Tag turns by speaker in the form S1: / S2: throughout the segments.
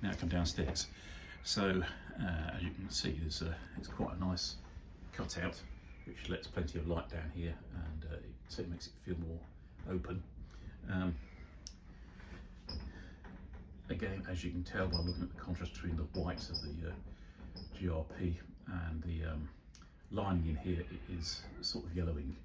S1: now come downstairs. So as you can see, it's quite a nice cutout, which lets plenty of light down here, and so it makes it feel more open. Again, as you can tell by looking at the contrast between the whites of the GRP and the lining in here, it is sort of yellowing.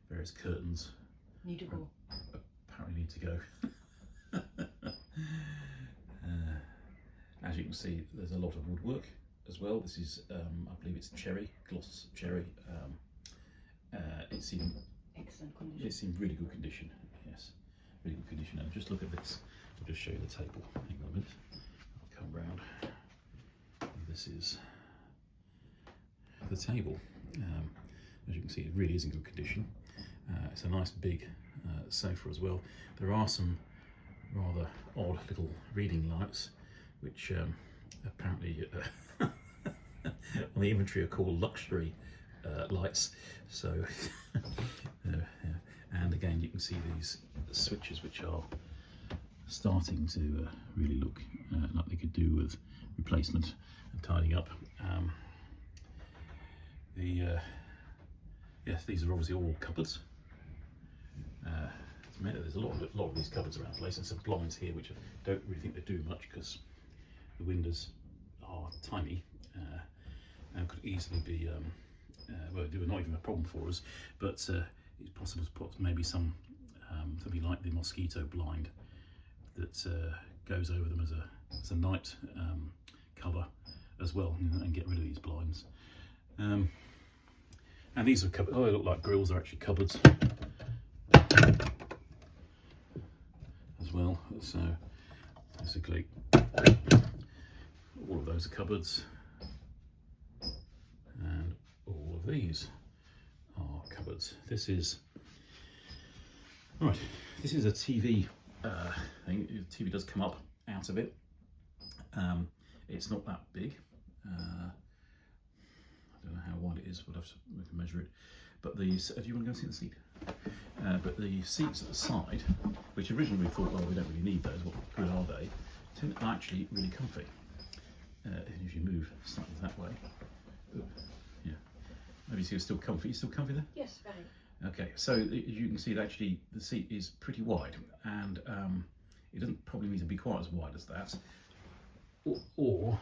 S1: Various curtains
S2: need to go.
S1: Apparently need to go. As you can see, there's a lot of woodwork as well. This is, I believe it's cherry, gloss cherry. It's in
S2: excellent condition.
S1: It's in really good condition. Yes, really good condition. And just look at this. I'll just show you the table. Hang on a minute. I'll come round. This is the table. As you can see, it really is in good condition. It's a nice big sofa as well. There are some rather odd little reading lights, which apparently on the inventory are called luxury lights. So, and again, you can see these switches, which are starting to really look like they could do with replacement and tidying up. Yes, these are obviously all cupboards. There's a lot of these cupboards around the place, and some blinds here, which I don't really think they do much because the windows are tiny and could easily be, well, they were not even a problem for us, but it's possible to put maybe something like the mosquito blind that goes over them as a night cover as well, and get rid of these blinds. And these are cupboards. Oh, they look like grills. They're actually cupboards as well. So basically, all of those are cupboards, and all of these are cupboards. This is right. This is a TV thing. The TV does come up out of it. It's not that big. I don't know how wide it is, we can measure it. But these, do you want to go and see the seat? But the seats at the side, which originally we thought, well, we don't really need those, what good are they? Are actually really comfy. If you move slightly that way. Ooh, yeah. Maybe you're still comfy. You still comfy there?
S2: Yes, very.
S1: Okay, so as you can see, actually the seat is pretty wide, and it doesn't probably need to be quite as wide as that. Or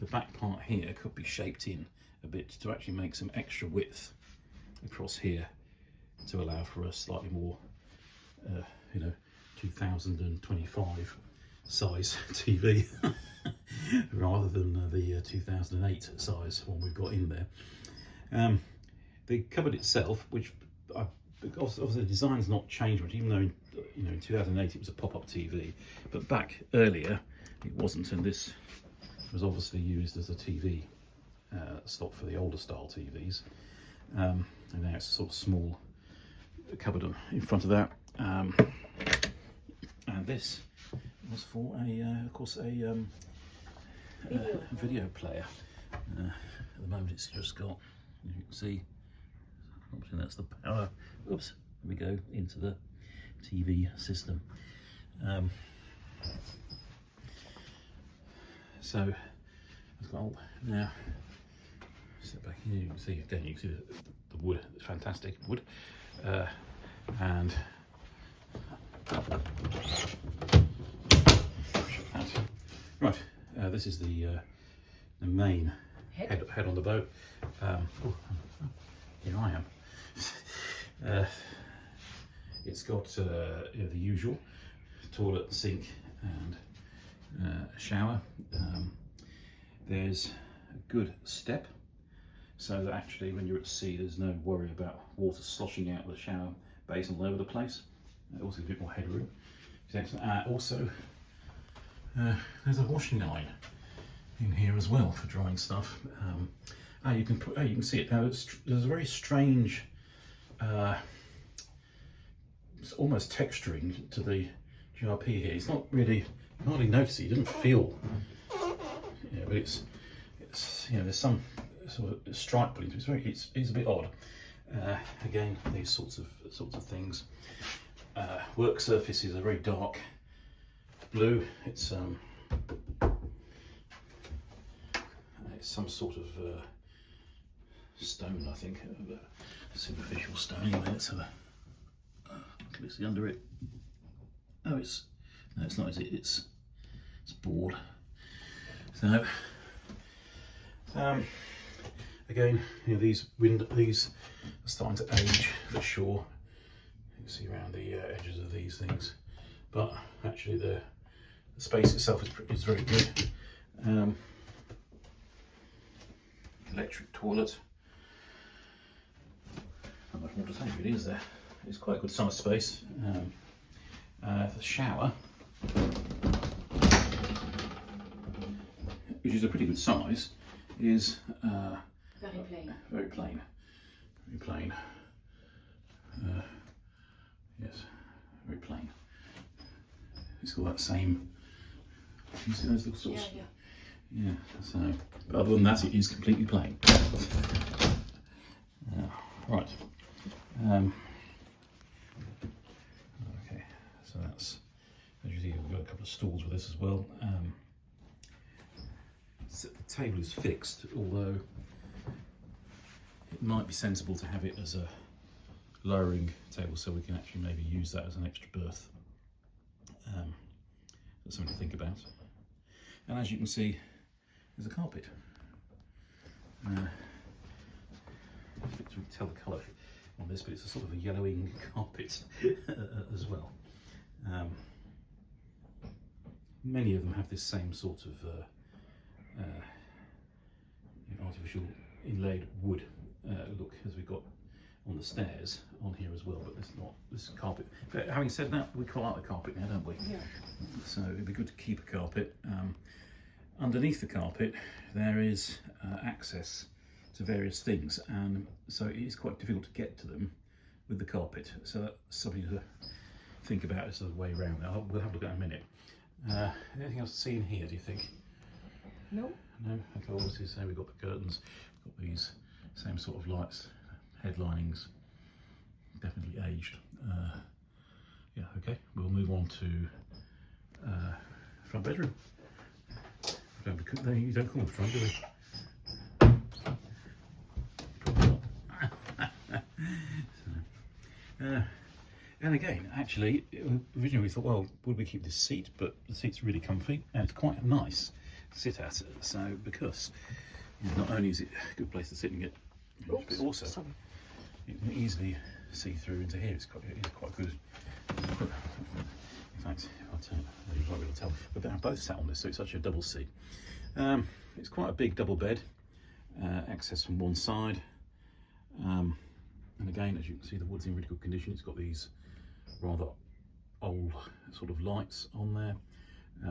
S1: the back part here could be shaped in a bit to actually make some extra width across here to allow for a slightly more 2025 size TV rather than the 2008 size one we've got in there. The cupboard itself, which obviously the design's not changed much, even though in 2008 it was a pop-up TV, but back earlier it wasn't, and this was obviously used as a TV slot for the older style TVs, and now it's a sort of small cupboard in front of that, and this was for of course a video player. At the moment it's just got, as you can see, obviously that's the power. Oops, there we go, into the TV system. So I've got now step back here. You can see again. You can see the wood. It's fantastic wood, and right. This is the main head on the boat. Here I am. It's got the usual toilet, sink, and a shower. There's a good step, so that actually when you're at sea there's no worry about water sloshing out of the shower basin all over the place. Also a bit more headroom. Also there's a washing line in here as well for drying stuff. You can see it now. There's a very strange it's almost texturing to the GRP here. It's not really, hardly notice it. It doesn't feel, but it's there's some sort of stripe put into it. It's a bit odd. Again, these sorts of things. work surface is a very dark blue. It's some sort of stone, I think, superficial stone. Anyway, let's have a can we see under it? Oh, no, it's not, is it? It's board. So again, you know, these are starting to age for sure. You can see around the edges of these things, but actually the space itself is very good. Electric toilet. Not much more to say really, is there? It's quite a good size space. The shower, which is a pretty good size, is
S2: very plain.
S1: Very plain. Very plain. Yes, very plain. It's got that same. You see those little sorts?
S2: Yeah.
S1: Yeah. So, but other than that, it is completely plain. Right. Okay. So that's. As you see, we've got a couple of stools with this as well. So the table is fixed, although it might be sensible to have it as a lowering table, so we can actually maybe use that as an extra berth. That's something to think about. And as you can see, there's a carpet. I don't think you can tell the colour on this, but it's a sort of a yellowing carpet as well. Many of them have this same sort of artificial inlaid wood look as we got on the stairs on here as well, but there's not this carpet. But having said that, we quite like the carpet now, don't we?
S2: Yeah.
S1: So it'd be good to keep a carpet. Underneath the carpet there is access to various things, and so it is quite difficult to get to them with the carpet. So that's something to think about as the way around. We'll have a look at that in a minute. Anything else to see in here, do you think?
S2: No.
S1: No? Okay, obviously, so we've got the curtains, got these same sort of lights, headlinings, definitely aged. Yeah, okay, we'll move on to front bedroom. You don't call them front, do they? Probably not. And again, actually, originally we thought, well, would we keep this seat? But the seat's really comfy and it's quite nice to sit at. So because not only is it a good place to sit and get, but also you can easily see through into here. It is quite good. In fact, I'll tell you, you might be able to tell, but they're both sat on this, so it's actually a double seat. It's quite a big double bed, access from one side. And again, as you can see, the wood's in really good condition. It's got these rather old sort of lights on there.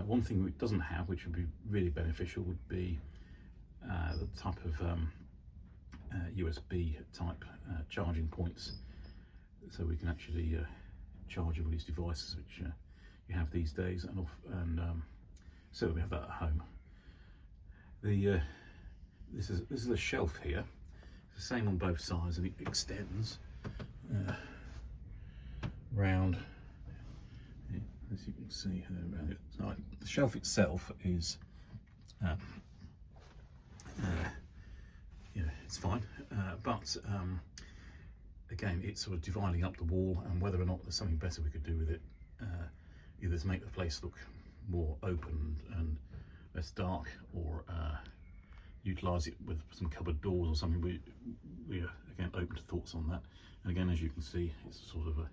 S1: One thing it doesn't have, which would be really beneficial, would be the type of USB type charging points, so we can actually charge all these devices which you have these days, and so we have that at home. This is a shelf here. It's the same on both sides, and it extends round, as you can see around it. So the shelf itself is, it's fine, but again, it's sort of dividing up the wall, and whether or not there's something better we could do with it, either to make the place look more open and less dark, or utilise it with some cupboard doors or something. We are again open to thoughts on that. And again, as you can see, it's sort of a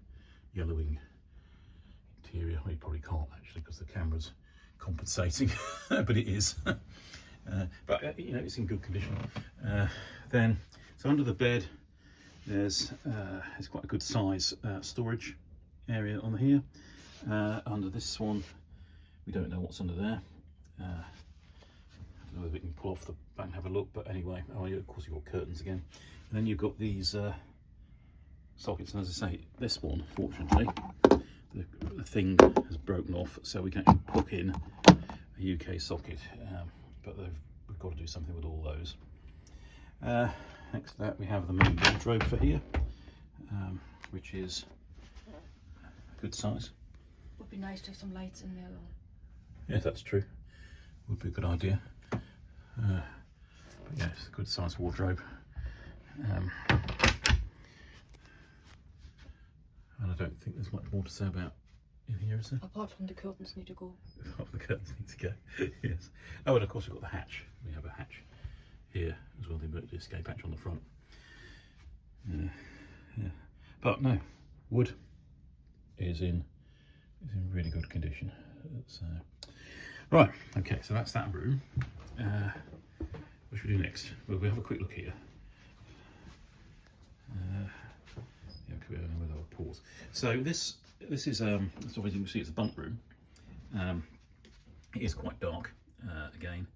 S1: yellowing interior. Well, you probably can't actually because the camera's compensating, but it is. But you know, it's in good condition. Then, so under the bed, there's quite a good size storage area on here. Under this one, we don't know what's under there. I don't know if we can pull off the back and have a look, but anyway, of course you've got curtains again. And then you've got these sockets, and as I say, this one, fortunately, the thing has broken off, so we can actually plug in a UK socket, but we've got to do something with all those. Next to that, we have the main wardrobe for here, which is a good size.
S2: Would be nice to have some lights in there though.
S1: Yeah, that's true. Would be a good idea. But yeah, it's a good size wardrobe. And I don't think there's much more to say about in here, is there?
S2: Apart from the curtains need to go.
S1: Apart from the curtains need to go. Yes. Oh, and of course we've got the hatch. We have a hatch here as well, the escape hatch on the front. Yeah. But no, wood is in really good condition. Right, okay, so that's that room. What should we do next? Well, we'll have a quick look here. Yeah, we'll pause. So this is as obviously you can see, it's a bunk room. It is quite dark. Again,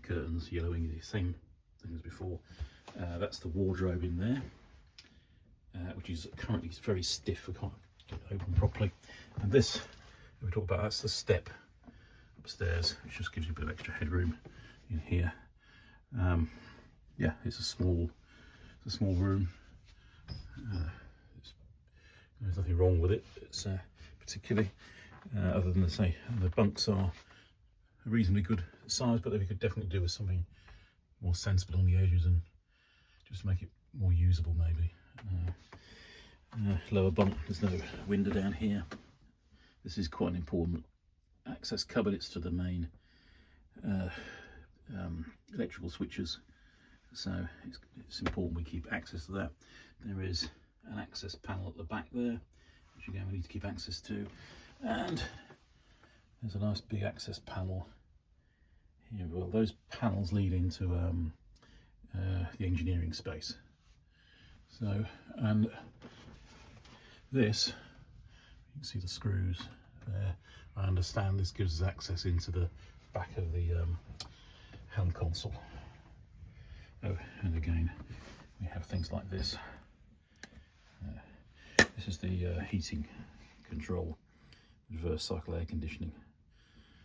S1: curtains yellowing, the same thing as before. That's the wardrobe in there, which is currently very stiff. I can't get it open properly. And this, we talk about, that's the step upstairs, which just gives you a bit of extra headroom in here. Yeah, it's a small room. There's nothing wrong with it. It's particularly, other than to say the bunks are a reasonably good size, but we could definitely do with something more sensible on the edges and just make it more usable maybe. Lower bunk, there's no window down here. This is quite an important access cupboard. It's to the main electrical switches, so it's important we keep access to that. There is an access panel at the back there, which again we need to keep access to, and there's a nice big access panel here. Well, those panels lead into the engineering space. So, and this, you can see the screws there. I understand this gives us access into the back of the helm console. Oh, and again, we have things like this. This is the heating control, reverse cycle air conditioning.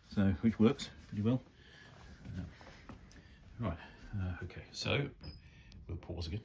S1: So, which works pretty well. Right, okay, so we'll pause again.